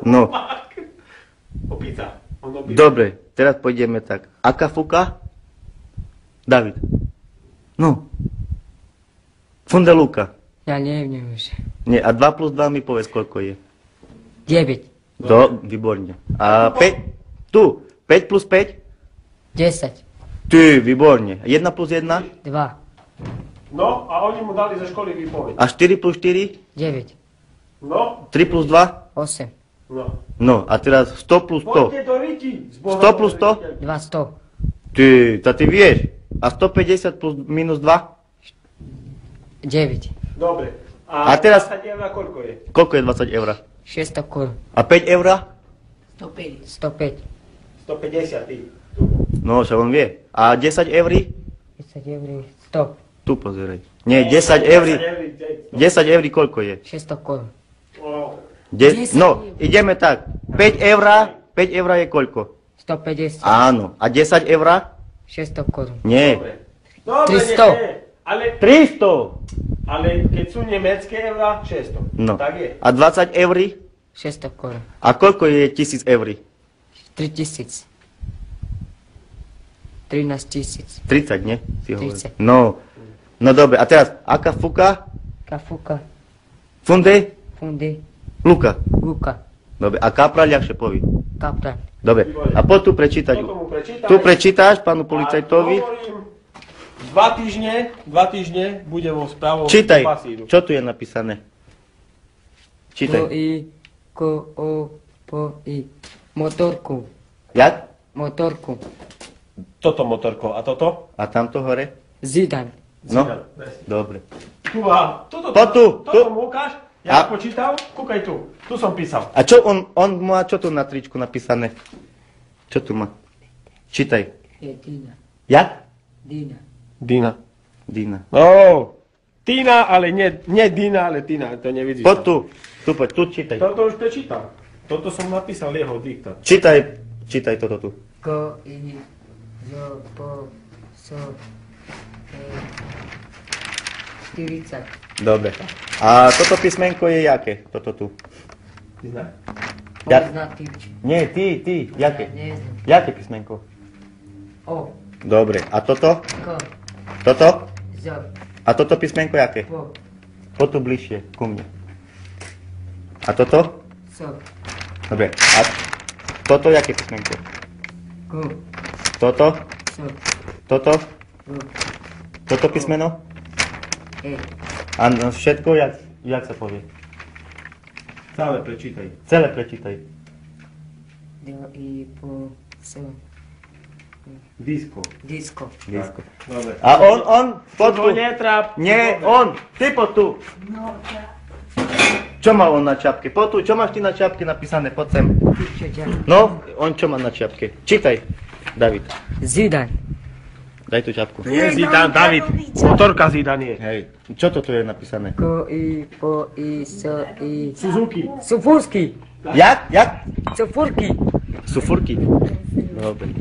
No. Opica. Dobre, teraz pôjdeme tak. Aká fuka? David. No. Fundelúka. Ja neviem už. Nie, a 2 plus 2 mi povedz, koľko je. 9. Výborne. A 5? Tu. 5 plus 5? 10. Ty, výborne. 1 plus 1? 2. No, a oni mu dali zo školy výpoveď. A 4 plus 4? 9. No, 3 plus 2? 8. no. No, a teraz 100 plus 100. Poďte do Riti. 100 plus 100? 200. Ty, to ty vieš. A 150 plus minus 2? 9. Dobre. A teraz- 20 eur koľko je? Koľko je 20 eur? 600 korun. A 5 eur? 105. 150 ty. No, čo on vie. A 10 eur? 10 eur. 100. Tu pozeraj. Nie, 10 eur. 10 eur koľko je? 600 korun. No, ideme tak. 5 eur je koľko? 150. Áno. A 10 eur? 600 korun. Nie. Dobre, 300. nie, ale, 300. ale keď sú nemecké eurá, 600. No. Tak je. A 20 eur? 600 korun. A koľko je 1000 eur? 3000. 13 000. 30, nie? Si hovoril. 30. No. No dobre, a teraz, aká fuka? Kafuka. Funde? Funde. Luka. Luka. Dobre, a kapra ľahšie poví. Kapran. Dobre, a poď tu prečítať. Toto mu prečítaj. Tu prečítaš pánu A policajtovi. hovorím, 2 týždne bude vo správu Čítaj, pasíru. čo tu je napísané? Ko Čítaj. i. Ko o. Po i. Motorku. Jak? Motorku. Toto motorko. A toto? A tamto hore? Zidan. No, dobre. Tu a toto, Poď tu, toto tu. mu ukáž. A- Ja počítal, kúkaj tu. Tu som písal. A čo on má čo tu na tričku napísané? Čo tu má? Čítaj. Je Dina. Jak? Dina. Dina. Dina. Oh, Tina, ale nie Dina, ale Tina. To nevidíš. Poď tu. Tu poď, tu čítaj. Toto už prečítal. Toto som napísal jeho diktát. Čítaj toto tu. Ko i. Zo. Po. So. 40. Dobre. A toto písmenko je jaké? Toto tu. Ty znáš? Ja- On zná tyč. Nie, ty. Jaké? Ja neznám. Jaké písmenko? O. Dobre. A toto? Ko. Toto? Zo. A toto písmenko jaké? Po. Poď tu bližšie, ku mne. A toto? So. Dobre. A toto jaké písmenko? Ko. Toto? So. Toto? Ko. Toto písmeno? E. A všetko, jak sa povie? Celé prečítaj. Celé prečítaj. Do i. Po. So. Disko. Disko. Disko. Dobre. A on, poď tu. To netráp. Nie, on, ty poď tu. No, Čo má on na čapke? Poď tu, čo máš ty na čapke napísané? Poď sem. čo ďa. No, on čo má na čapke? Čítaj, David. Zidan. Daj tú čapku. Nie Zidane, David. Motorka Zidane je. Hej, čo to tu je napísané? Ko i. Po i. So i. Suzuki. Sufurski. Jak? Sufurki. Sufurky. Dobre.